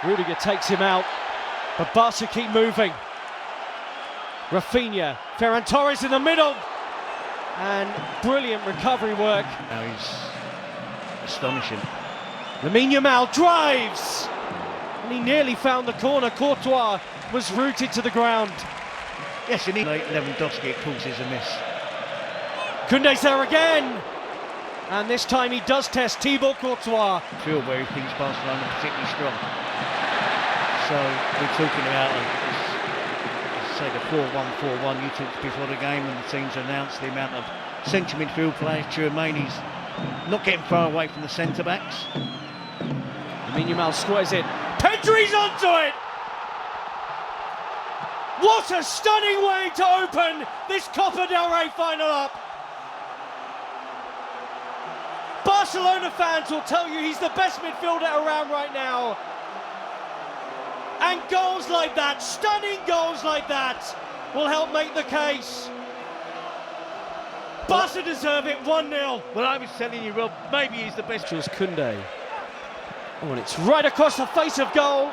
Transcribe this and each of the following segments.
Rudiger takes him out, but Barca keep moving. Rafinha, Ferran Torres in the middle, and brilliant recovery work. Now he's astonishing. Lamine Yamal drives, and he nearly found the corner. Courtois was rooted to the ground. Yes, and Lewandowski, it causes a miss. Koundé's there again, and this time he does test Thibaut Courtois. Field where he thinks Barcelona are particularly strong. So we're talking about, say, the 4-1-4-1 you talked before the game, and the teams announced the amount of central midfield players. Tchouameni's not getting far away from the centre backs. Lamine Yamal squares it. Pedri's onto it. What a stunning way to open this Copa del Rey final up. Barcelona fans will tell you he's the best midfielder around right now. And goals like that, stunning goals like that, will help make the case. Barca deserve it, 1-0. Well, I was telling you, Rob, maybe he's the best. Jules Koundé. Oh, and it's right across the face of goal.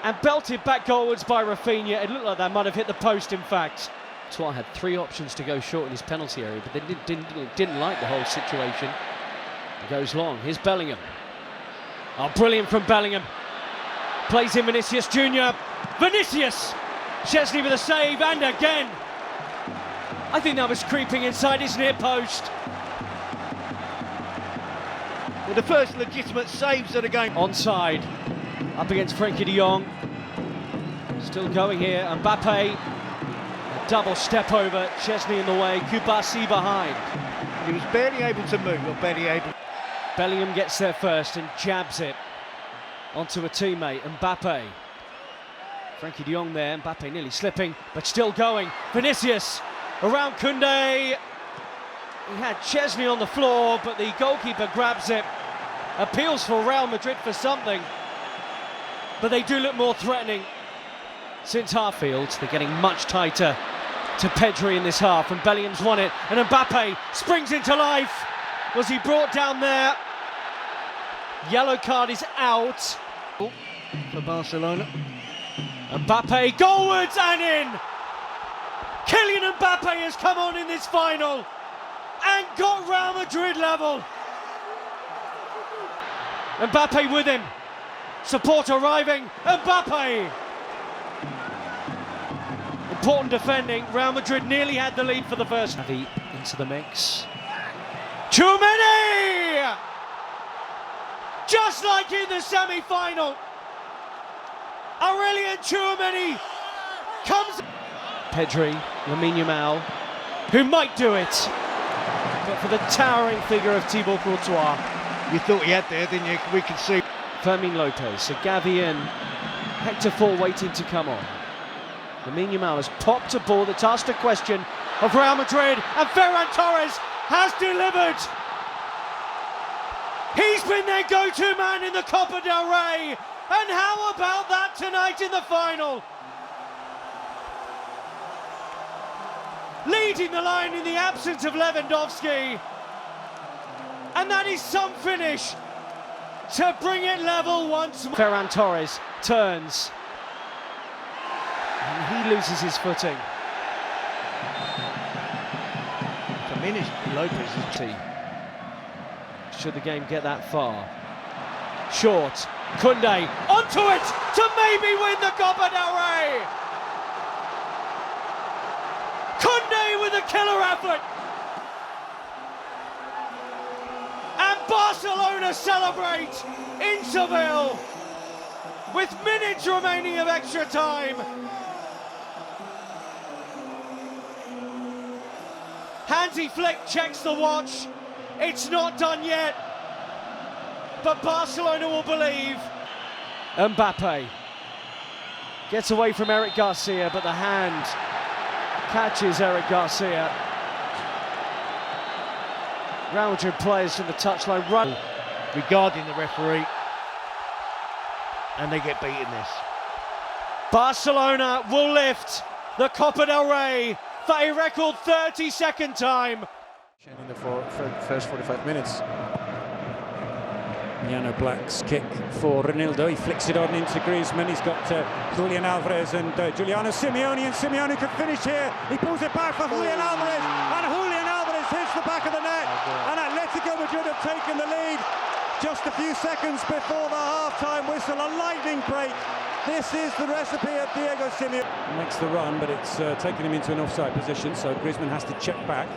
And belted back goalwards by Rafinha. It looked like that might have hit the post, in fact. Courtois had 3 options to go short in his penalty area, but they didn't like the whole situation. It goes long. Here's Bellingham. Oh, brilliant from Bellingham. Plays in Vinicius Jr. Vinicius! Szczesny with a save, and again. I think that was creeping inside his near post. Well, the first legitimate saves of the game. Onside. Up against Frenkie de Jong. Still going here. Mbappe. A double step over. Szczesny in the way. Kubasi behind. He was barely able to move, or barely able. Bellingham gets there first and jabs it onto a teammate. Mbappe. Frenkie de Jong there. Mbappe nearly slipping, but still going. Vinicius around Koundé. He had Szczesny on the floor, but the goalkeeper grabs it. Appeals for Real Madrid for something, but they do look more threatening since half-field. They're getting much tighter to Pedri in this half, and Bellingham's won it, and Mbappe springs into life. Was he brought down there? Yellow card is out For Barcelona. Mbappe goalwards and in. Kylian Mbappe has come on in this final and got Real Madrid level. Mbappe with him. Support arriving. Mbappe. Important defending. Real Madrid nearly had the lead for the first. Xavi into the mix. Tchouameni! Just like in the semi-final. Aurelien Tchouameni comes. Pedri, Lamine Yamal, who might do it, but for the towering figure of Thibaut Courtois. You thought he had there, didn't you? We could see. Fermin Lopez, so Gavi in, Hector Fall waiting to come on. Lamine Yamal has popped a ball that's asked a question of Real Madrid, and Ferran Torres has delivered. He's been their go-to man in the Copa del Rey, and how about that tonight in the final? Leading the line in the absence of Lewandowski, and that is some finish to bring it level once more. Ferran Torres turns, and he loses his footing. Diminished Lopez's team. Should the game get that far? Short, Koundé onto it to maybe win the Copa del Rey. Koundé with a killer effort. And Barcelona celebrate in Seville with minutes remaining of extra time. Hansi Flick checks the watch. It's not done yet, but Barcelona will believe. Mbappe gets away from Eric Garcia, but the hand catches Eric Garcia. Real Madrid players from the touchline run. Regarding the referee, and they get beaten this. Barcelona will lift the Copa del Rey for a record 32nd time. In the first 45 minutes. Jano Black's kick for Ronaldo. He flicks it on into Griezmann. He's got Julian Alvarez and Giuliano Simeone, and Simeone could finish here. He pulls it back for Julian Alvarez, and Julian Alvarez hits the back of the net, and Atletico Madrid have taken the lead just a few seconds before the half-time whistle. A lightning break. This is the recipe of Diego Simeone. Makes the run, but it's taken him into an offside position, so Griezmann has to check back.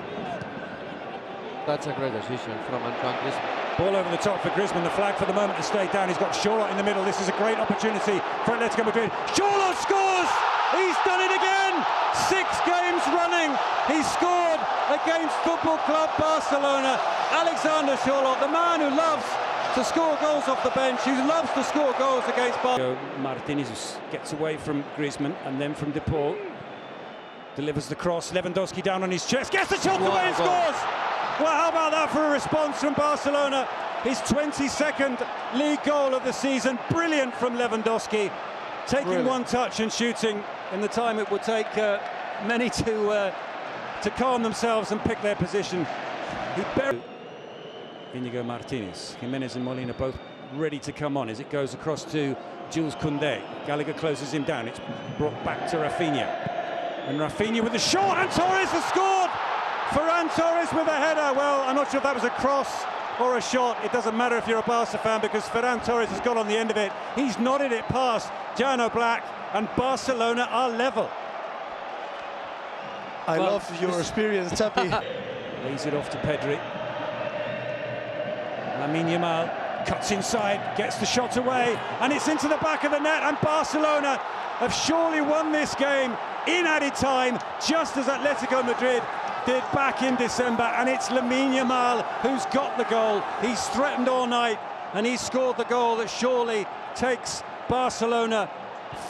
That's a great decision from Antoine Griezmann. Ball over the top for Griezmann, the flag for the moment to stay down. He's got Shaw in the middle. This is a great opportunity for Atletico Madrid. Shaw scores! He's done it again! 6 games running. He scored against Football Club Barcelona. Alexander Shaw, the man who loves to score goals off the bench, who loves to score goals against Barcelona. Martinez gets away from Griezmann and then from De Paul. Delivers the cross. Lewandowski down on his chest. Gets the shot away and scores! Well, how about that for a response from Barcelona? His 22nd league goal of the season. Brilliant from Lewandowski. Taking one touch and shooting in the time it would take many to calm themselves and pick their position. He buried Inigo Martinez. Jimenez and Molina both ready to come on as it goes across to Jules Koundé. Gallagher closes him down. It's brought back to Rafinha. And Rafinha with the shot, and Torres has scored! Ferran Torres with a header. Well, I'm not sure if that was a cross or a shot. It doesn't matter if you're a Barca fan, because Ferran Torres has got on the end of it. He's nodded it past Jano Black, and Barcelona are level. I love your experience, Chappy. Lays it off to Pedri. Lamine Yamal cuts inside, gets the shot away, and it's into the back of the net, and Barcelona have surely won this game in added time, just as Atletico Madrid did back in December. And it's Lamine Yamal who's got the goal. He's threatened all night, and he's scored the goal that surely takes Barcelona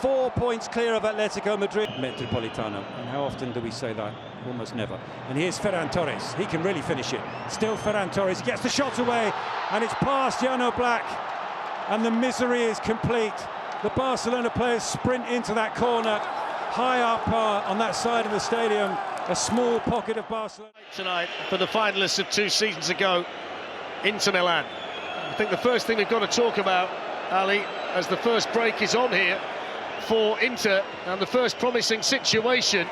4 points clear of Atletico Madrid. Metropolitano, and how often do we say that? Almost never. And here's Ferran Torres. He can really finish it. Still Ferran Torres gets the shot away, and it's past Jano Black, and the misery is complete. The Barcelona players sprint into that corner, high up on that side of the stadium. A small pocket of Barcelona. Tonight for the finalists of 2 seasons ago, Inter Milan. I think the first thing we've got to talk about, Ali, as the first break is on here for Inter, and the first promising situation,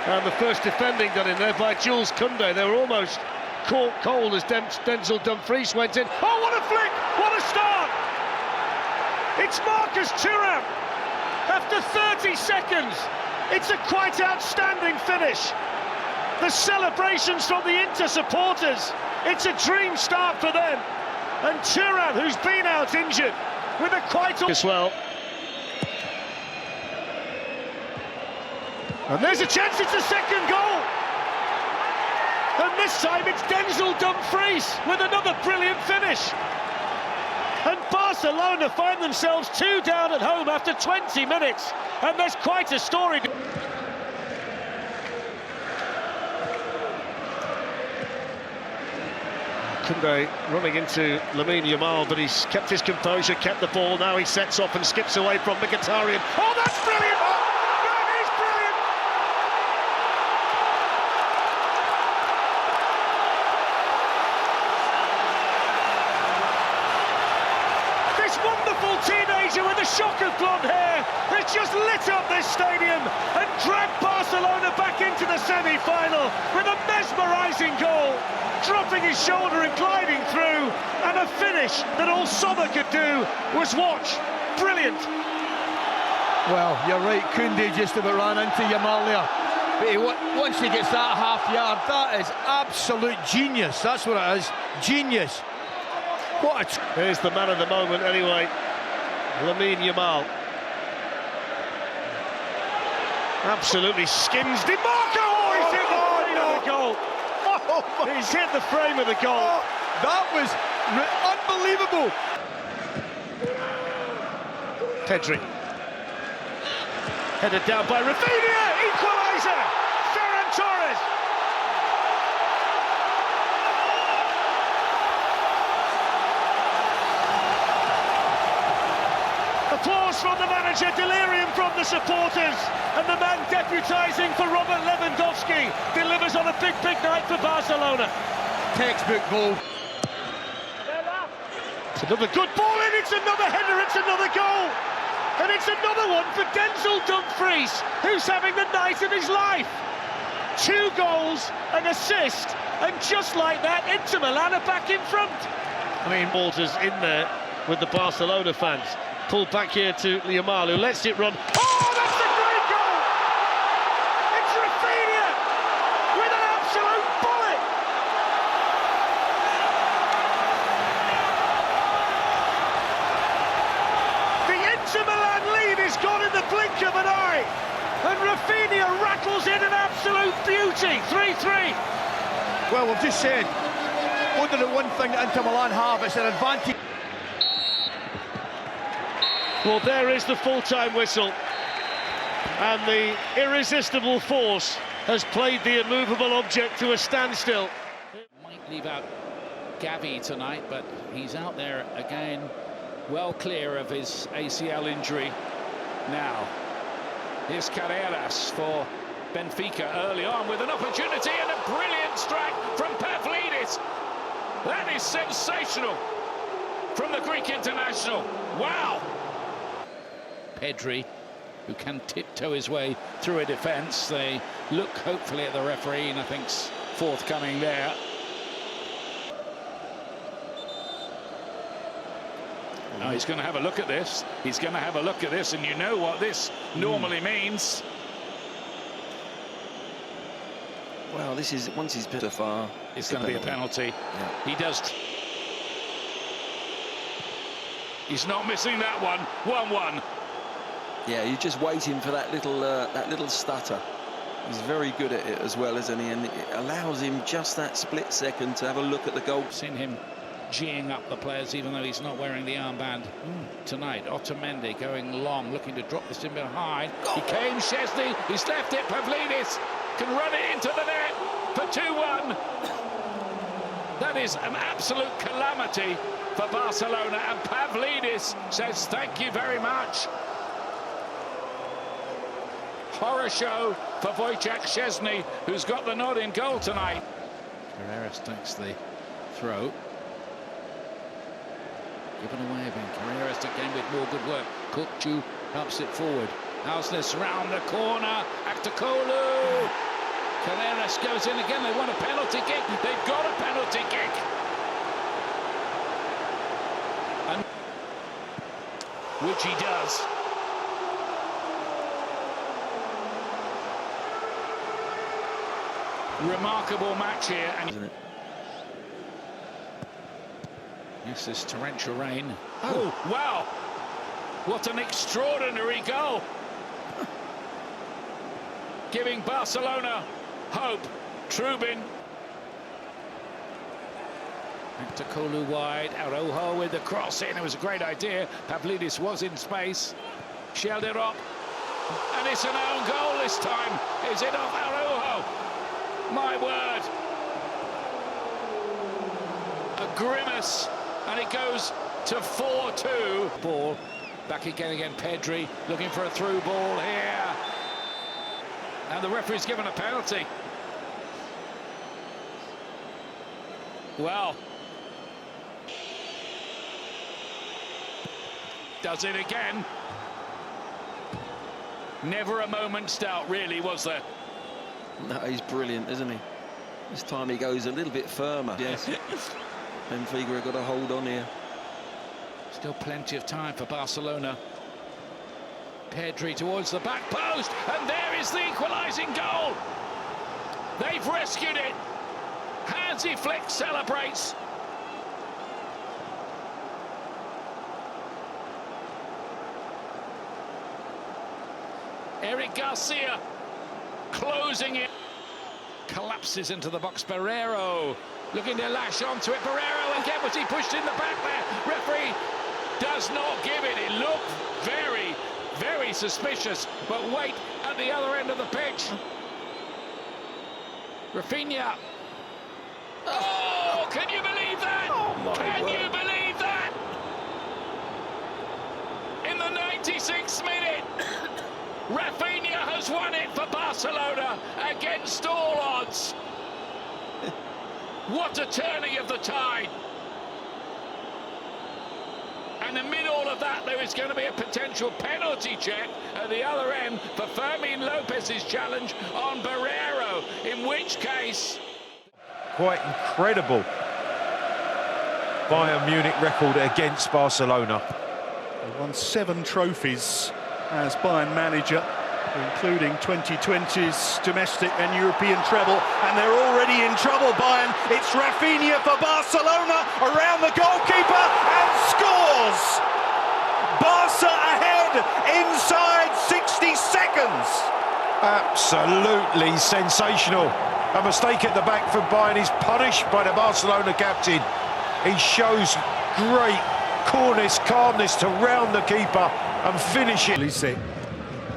and the first defending done in there by Jules Koundé. They were almost caught cold as Denzel Dumfries went in. Oh, what a flick! What a start! It's Marcus Thuram after 30 seconds. It's a quite outstanding finish. The celebrations from the Inter supporters, it's a dream start for them. And Thuram, who's been out injured, with a quite as well. And there's a chance, it's the second goal. And this time it's Denzel Dumfries with another brilliant finish. And Barcelona find themselves 2 down at home after 20 minutes. And there's quite a story. Koundé running into Lamine Yamal, but he's kept his composure, kept the ball. Now he sets off and skips away from Mkhitaryan. Oh, that's brilliant! That is brilliant! This wonderful teenager with a shock of blonde hair has just lit up this stadium and dragged Barcelona back into the semi-final with a mesmerising goal, dropping his shoulder and gliding through, and a finish that all Sommer could do was watch. Brilliant. Well, you're right, Koundé just about ran into Yamal there. But once he gets that half yard, that is absolute genius. That's what it is, genius. What a... Here's the man of the moment anyway, Lamine Yamal. Absolutely skins DiMarco. Oh, he's hit the frame of the goal. He's hit the frame of the goal. That was unbelievable. Pedri. Headed down by Rafinha. Equaliser. Ferran Torres. Applause from the manager, delirium from the supporters, and the man deputising for Robert Lewandowski delivers on a big night for Barcelona. Textbook goal. It's another good ball in, it's another header, it's another goal. And it's another one for Denzel Dumfries, who's having the night of his life. 2 goals, an assist, and just like that, Inter Milan are back in front. I mean, Walters in there with the Barcelona fans. Pulled back here to Yamal, who lets it run. Oh, that's a great goal! It's Rafinha with an absolute bullet. The Inter Milan lead is gone in the blink of an eye, and Rafinha rattles in an absolute beauty. 3-3. Well, we've just said, only the one thing that Inter Milan have, it's an advantage. Well, there is the full-time whistle, and the irresistible force has played the immovable object to a standstill. Might leave out Gavi tonight, but he's out there again, well clear of his ACL injury. Now, here's Carreras for Benfica early on with an opportunity and a brilliant strike from Pavlidis. That is sensational from the Greek international. Wow! Pedri, who can tiptoe his way through a defence. They look hopefully at the referee, and nothing's forthcoming there. Oh, he's going to have a look at this. He's going to have a look at this, and you know what this normally means. Well, this is, once he's bit far, It's going to be a penalty. Yeah. He does. He's not missing that one. 1-1. Yeah, you're just waiting for that little stutter. He's very good at it as well, isn't he? And it allows him just that split second to have a look at the goal. Seen him geeing up the players, even though he's not wearing the armband tonight. Otamendi going long, looking to drop this in behind. He came, Szczesny, he's left it. Pavlidis can run it into the net for 2-1. That is an absolute calamity for Barcelona, and Pavlidis says thank you very much. Horror show for Wojciech Szczesny, who's got the nod in goal tonight. Carreras takes the throw. Given away again. Carreras again with more good work. Kukcu helps it forward. Houseless round the corner. Atletico. Carreras goes in again. They want a penalty kick. They've got a penalty kick. And which he does. Remarkable match here, and Isn't it? yes, this torrential rain. Oh, wow! What an extraordinary goal! Giving Barcelona hope. Trubin. Atletico wide. Araujo with the cross in. It was a great idea. Pavlidis was in space. Shelled it up. And it's an own goal this time. Is it off Araujo? My word. A grimace, and it goes to 4-2. Ball back again, Pedri looking for a through ball here. And the referee's given a penalty. Well, does it again. Never a moment's doubt, really, was there? No, he's brilliant, isn't he? This time he goes a little bit firmer. Yes. Benfica have got a hold on here. Still plenty of time for Barcelona. Pedri towards the back post, and there is the equalising goal. They've rescued it. Hansi Flick celebrates. Eric Garcia closing it. Collapses into the box. Barrero looking to lash onto it. Barrero again, was he pushed in the back there? Referee does not give it. It looked very, very suspicious. But wait, at the other end of the pitch. Rafinha. Oh, can you believe that? Oh, can you believe that? In the 96th minute, Rafinha has won it for Barcelona against all odds. What a turning of the tide. And amid all of that, there is going to be a potential penalty check at the other end for Fermin Lopez's challenge on Barreiro, in which case... Quite incredible Bayern Munich record against Barcelona. They won 7 trophies as Bayern manager, including 2020's domestic and European treble, and they're already in trouble, Bayern. It's Rafinha for Barcelona, around the goalkeeper, and scores! Barca ahead inside 60 seconds! Absolutely sensational. A mistake at the back for Bayern is punished by the Barcelona captain. He shows great coolness, calmness to round the keeper and finish it.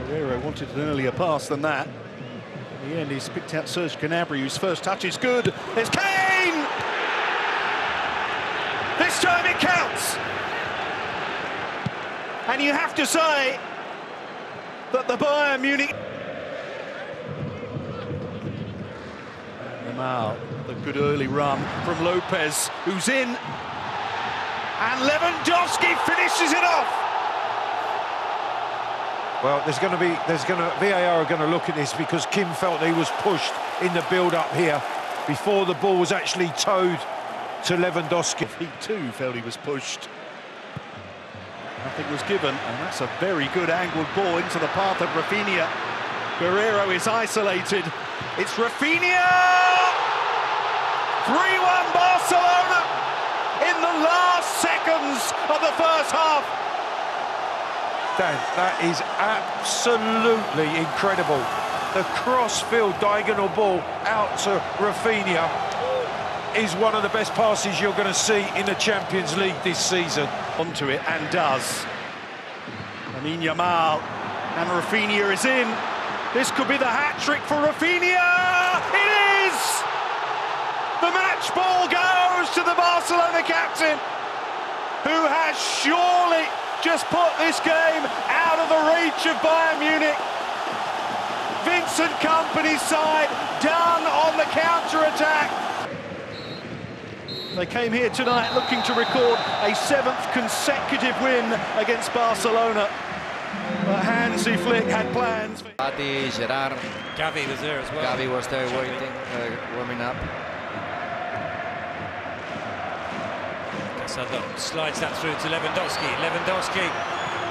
Barreiro wanted an earlier pass than that. In the end, he's picked out Serge Gnabry, whose first touch is good. There's Kane! This time it counts! And you have to say that the Bayern Munich... Yamal, the good early run from Lopez, who's in. And Lewandowski finishes it off! Well, VAR are going to look at this because Kim felt he was pushed in the build-up here before the ball was actually towed to Lewandowski. He too felt he was pushed. Nothing was given, and that's a very good angled ball into the path of Rafinha. Barreiro is isolated. It's Rafinha! 3-1 Barcelona in the last seconds of the first half. Dan, that is absolutely incredible. The cross-field diagonal ball out to Rafinha is one of the best passes you're going to see in the Champions League this season. Onto it, and does. Yamal, and Rafinha is in. This could be the hat-trick for Rafinha! It is! The match ball goes to the Barcelona captain, who has surely just put this game out of the reach of Bayern Munich. Vincent Kompany's side done on the counter-attack. They came here tonight looking to record a 7th consecutive win against Barcelona. But Hansi Flick had plans for... Gerard. Gavi was there as well. Gavi was there waiting, warming up. Casado slides that through to Lewandowski. Lewandowski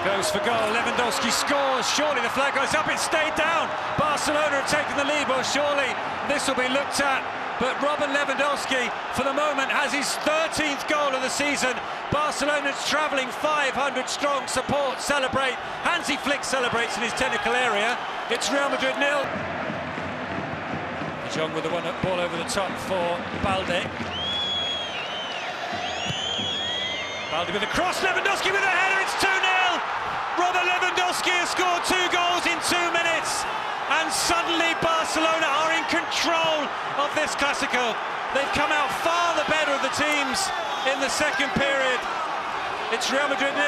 goes for goal. Lewandowski scores. Surely the flag goes up. It stayed down. Barcelona have taken the lead. Well, surely this will be looked at. But Robert Lewandowski, for the moment, has his 13th goal of the season. Barcelona's travelling 500 strong. Support celebrate. Hansi Flick celebrates in his technical area. It's Real Madrid 0. De Jong with the ball over the top for Balde. Balde with a cross. Lewandowski with a header. It's 2-0. Robert Lewandowski has scored 2 goals in 2 minutes. And suddenly Barcelona are in control of this Clásico. They've come out far the better of the teams in the second period. It's Real Madrid 0,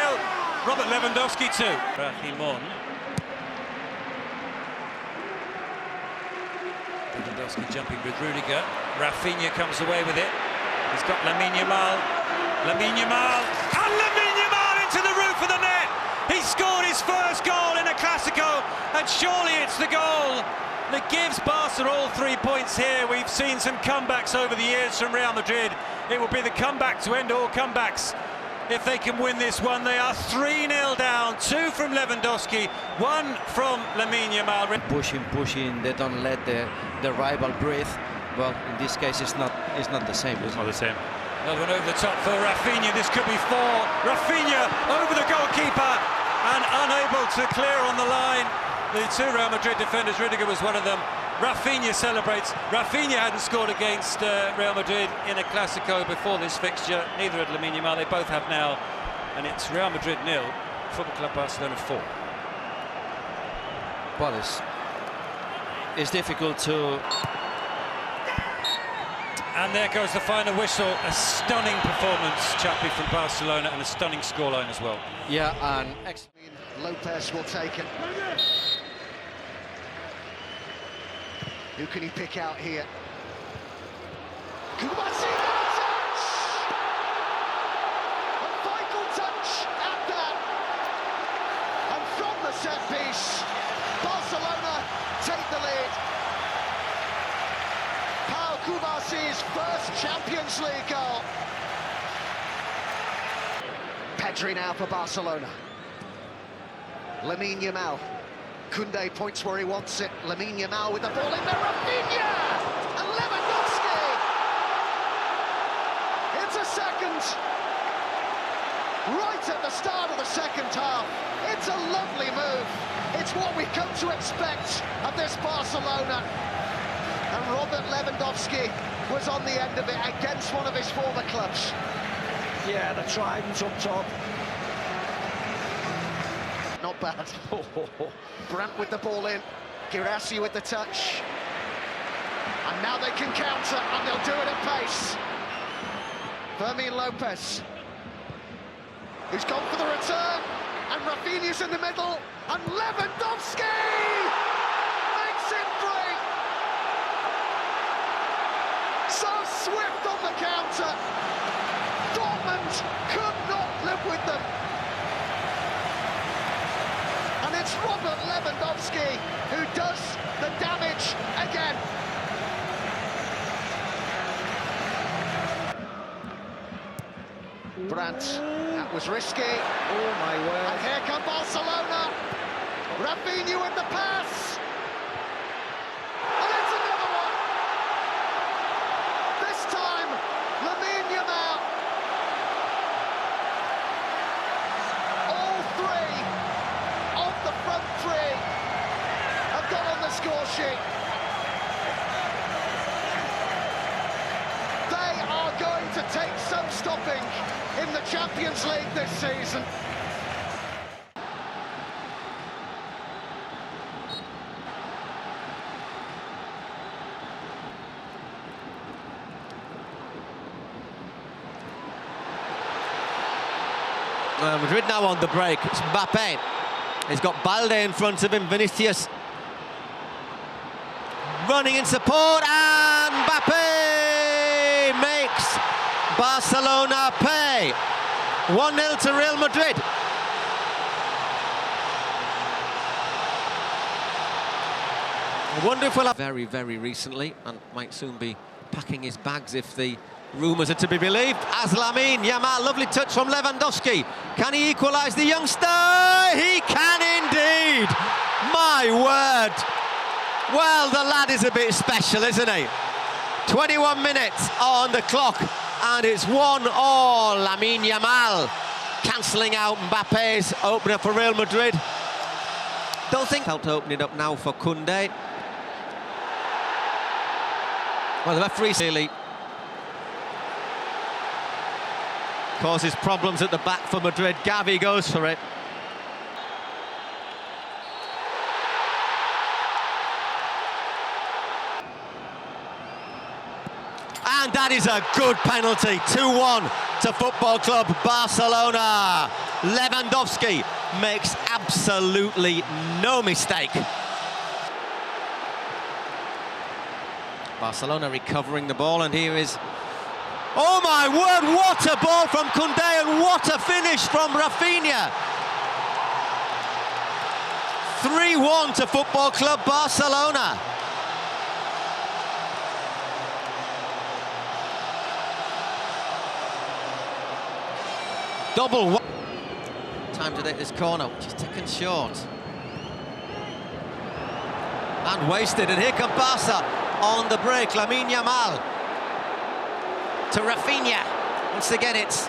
Robert Lewandowski 2. Rahimon. Lewandowski jumping with Rudiger. Rafinha comes away with it. He's got Lamine Yamal. Lamine Yamal. And Lamine Yamal into the roof of the net. He scored his first goal in a Clásico, and surely it's the goal that gives Barca all 3 points here. We've seen some comebacks over the years from Real Madrid. It will be the comeback to end all comebacks. If they can win this one, they are 3-0 down. 2 from Lewandowski, 1 from Lamine Yamal. Pushing, they don't let the rival breathe. Well, in this case, it's not the same. It's not the same. Another one over the top for Rafinha. This could be 4. Rafinha over the goalkeeper and unable to clear on the line. The 2 Real Madrid defenders, Rudiger was one of them. Rafinha celebrates. Rafinha hadn't scored against Real Madrid in a Clásico before this fixture. Neither had Lamine Yamal. They both have now. And it's Real Madrid 0, Football Club Barcelona 4. Well, it's difficult to... And there goes the final whistle. A stunning performance, Chappie, from Barcelona, and a stunning scoreline as well. Yeah, and... Lopez will take it. Who can he pick out here? Kubasi, a touch! A vital touch! set piece. Barcelona take the lead. Pau Kubasi's first Champions League goal. Pedri now for Barcelona. Lamine Yamal. Koundé points where he wants it. Lamine Yamal with the ball in there. Rafinha! And Lewandowski! It's a second. Right at the start of the second half. It's a lovely move. It's what we've come to expect of this Barcelona. And Robert Lewandowski was on the end of it against one of his former clubs. Yeah, the trident up top. Not bad. Brandt with the ball in. Girassi with the touch. And now they can counter, and they'll do it at pace. Fermin Lopez, who's gone for the return, and Rafinha's in the middle, and Lewandowski makes it free. So swift on the counter. Dortmund could not live with them. And it's Robert Lewandowski who does the damage again. Brandt, that was risky. Oh my word. And here come Barcelona. Rafinha with the pass. And it's another one. This time, Lamine Yamal. All three of the front three have got on the score sheet. They are going to take some stopping in the Champions League this season. Madrid now on the break. It's Mbappe. He's got Balde in front of him. Vinicius running in support, and Mbappe makes Barcelona pay. 1-0 to Real Madrid. I wonder if we'll have very, very recently, and might soon be packing his bags if the rumours are to be believed, as Lamine Yamal. Lovely touch from Lewandowski. Can he equalise the youngster? He can indeed. My word. Well, the lad is a bit special, isn't he? 21 minutes on the clock, and it's 1-1. Lamine Yamal cancelling out Mbappe's opener for Real Madrid. Don't think helped open it up now for Koundé. Well, the referee really causes problems at the back for Madrid. Gavi goes for it. And that is a good penalty. 2-1 to Football Club Barcelona. Lewandowski makes absolutely no mistake. Barcelona recovering the ball, and here is... Oh my word, what a ball from Koundé, and what a finish from Rafinha. 3-1 to Football Club Barcelona. Double one. Time to take this corner, which is taken short. And wasted, and here comes Barca on the break. Lamine Yamal to Rafinha. Once again, it's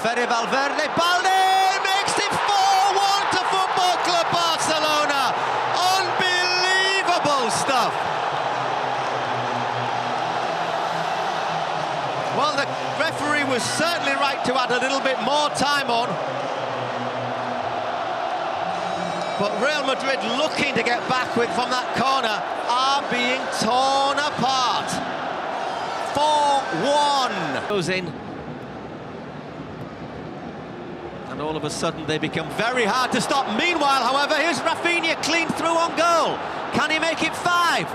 Fede Valverde. Balde makes it 4-1 to Football Club Barcelona. Unbelievable stuff. Well, the referee was certainly right to add a little bit more time on. But Real Madrid, looking to get back with from that corner, are being torn apart. 4-1 goes in. And all of a sudden they become very hard to stop. Meanwhile, however, here's Rafinha clean through on goal. Can he make it 5?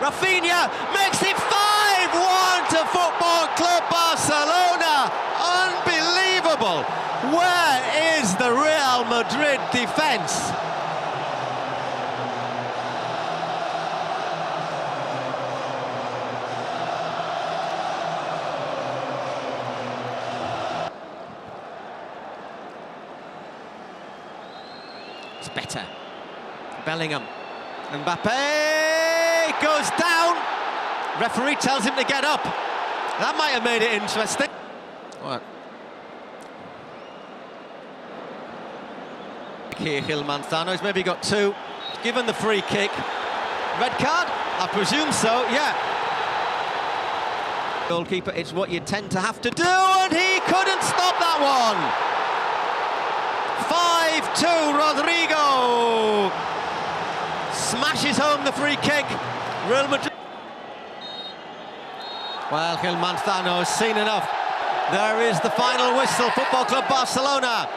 Rafinha makes it 5-1 to Football Club Barcelona. Unbelievable. Where is the Real Madrid defence. It's better. Bellingham. Mbappe goes down. Referee tells him to get up. That might have made it interesting. What? Here, Gil Manzano's maybe got two. Given the free kick. Red card? I presume so, yeah. Goalkeeper, it's what you tend to have to do, and he couldn't stop that one. 5-2, Rodrigo smashes home the free kick. Real Madrid. Well, Gil Manzano has seen enough. There is the final whistle. Football Club Barcelona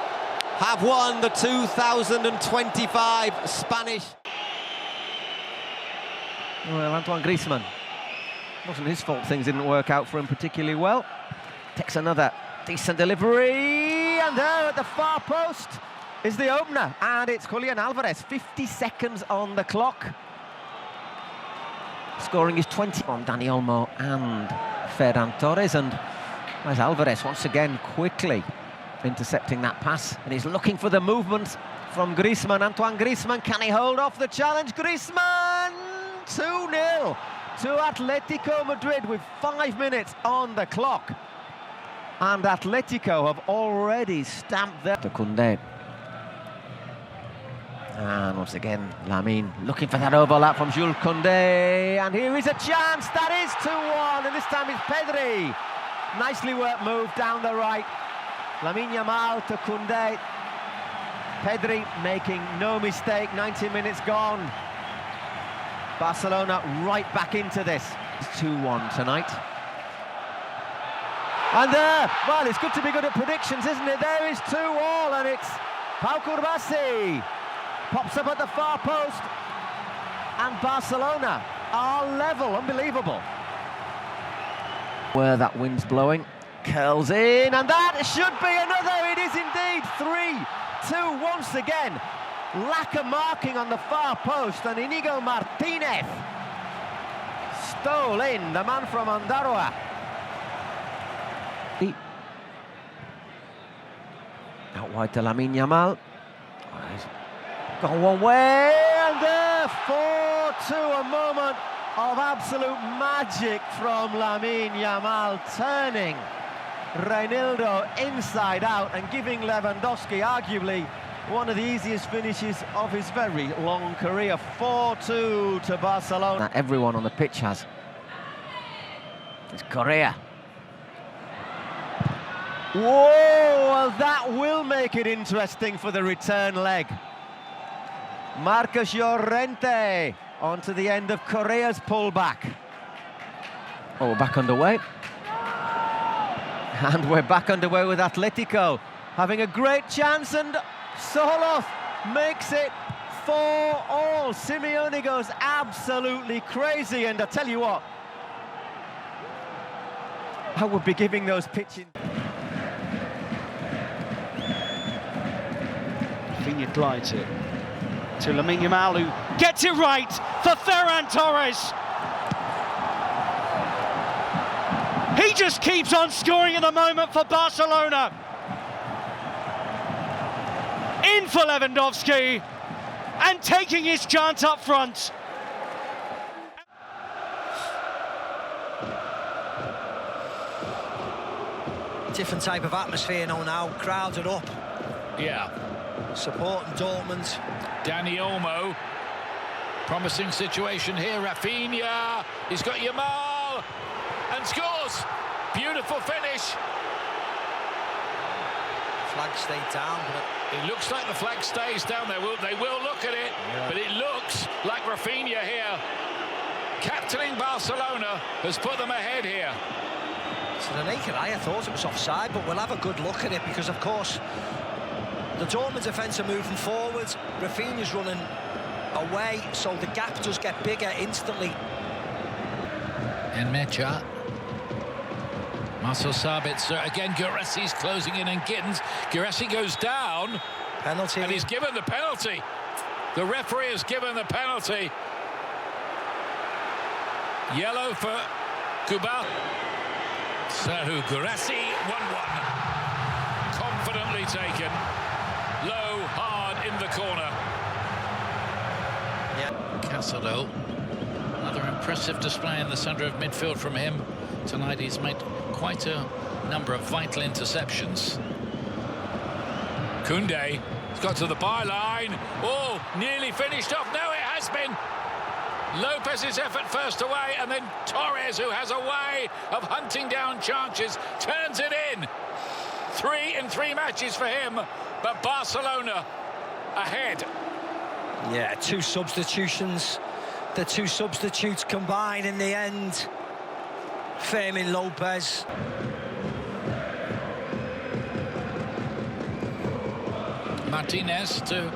have won the 2025 Spanish. Well, Antoine Griezmann. Wasn't his fault things didn't work out for him particularly well. Takes another decent delivery, and there at the far post is the opener, and it's Julian Alvarez. 50 seconds on the clock. Scoring is 20 on Dani Olmo and Ferran Torres, and there's Alvarez once again quickly intercepting that pass, and he's looking for the movement from Griezmann. Antoine Griezmann, can he hold off the challenge? Griezmann! 2-0 to Atletico Madrid with 5 minutes on the clock. And Atletico have already stamped their... To Koundé. And once again, Lamine looking for that overlap from Jules Koundé. And here is a chance, that is 2-1, and this time it's Pedri. Nicely worked move down the right. Lamine Yamal to Koundé. Pedri making no mistake, 90 minutes gone. Barcelona right back into this. It's 2-1 tonight. And there, well, it's good to be good at predictions, isn't it? There is 2-2, and it's Pau Curbasi. Pops up at the far post, and Barcelona are level. Unbelievable. Where that wind's blowing, curls in, and that should be another. It is indeed 3-2 once again. Lack of marking on the far post, and Inigo Martinez stole in, the man from Andaroa. Out wide to Lamine Yamal. Gone one way, and there, 4-2, a moment of absolute magic from Lamine Yamal, turning Reinildo inside out and giving Lewandowski arguably one of the easiest finishes of his very long career. 4-2 to Barcelona. That everyone on the pitch has. It's Correa. Whoa, well, that will make it interesting for the return leg. Marcos Llorente onto the end of Correa's pullback. Oh, we're back underway. And we're back underway with Atletico having a great chance, and Solos makes it 4-4. Simeone goes absolutely crazy, and I tell you what, I would be giving those pitching. Rafinha glides it to Lamine Yamal, who gets it right for Ferran Torres. He just keeps on scoring at the moment for Barcelona. In for Lewandowski, and taking his chance up front. Different type of atmosphere now, crowds are up. Yeah. Supporting Dortmund. Dani Olmo, promising situation here. Rafinha, he's got Yamal, and scores. Beautiful finish. Flag stayed down, but it looks like the flag stays down there. They will look at it, but it looks like Rafinha here, captaining Barcelona, has put them ahead here. To the naked eye, I thought it was offside, but we'll have a good look at it because, of course, the Dortmund defence are moving forward. Rafinha's running away, so the gap does get bigger instantly. And Mecha. Marcel Sabitzer again. Guirassi's closing in, and Gittins. Guirassi goes down. Penalty. And he's given the penalty. The referee has given the penalty. Yellow for Kubal. Serhu Guirassy, 1-1. Confidently taken. Low, hard in the corner. Casado. Another impressive display in the centre of midfield from him. Tonight he's made quite a number of vital interceptions. Koundé has got to the byline. Oh, nearly finished off. No, it has been. Lopez's effort first away, and then Torres, who has a way of hunting down chances, turns it in. 3 in 3 matches for him, but Barcelona ahead. Yeah, 2 substitutions. The 2 substitutes combine in the end. Fermin Lopez. Martinez to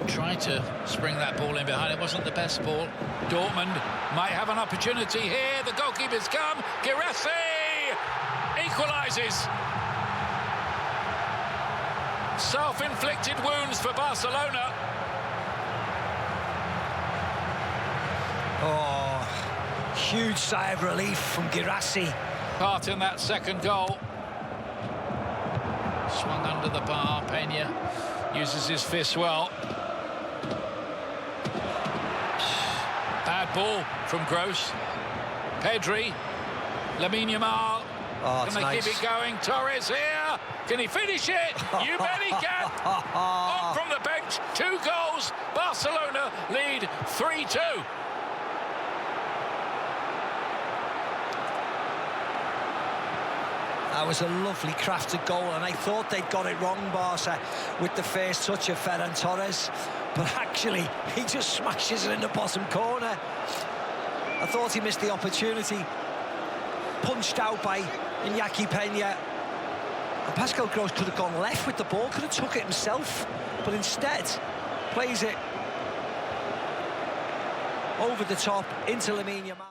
try to spring that ball in behind. It wasn't the best ball. Dortmund might have an opportunity here. The goalkeeper's come. Guirassy equalises. Self-inflicted wounds for Barcelona. Oh, huge sigh of relief from Guirassy. Part in that second goal. Swung under the bar. Peña uses his fist well. Bad ball from Gross. Pedri. Lamine Yamal. Oh, can they nice. keep it going? Torres here. Can he finish it? You bet he can. On from the bench. 2 goals. Barcelona lead 3-2. That was a lovely crafted goal, and I thought they'd got it wrong, Barca, with the first touch of Ferran Torres, but actually he just smashes it in the bottom corner. I thought he missed the opportunity. Punched out by Iñaki Peña, and Pascal Gross could have gone left with the ball, could have took it himself, but instead plays it over the top into Lamine Yamal.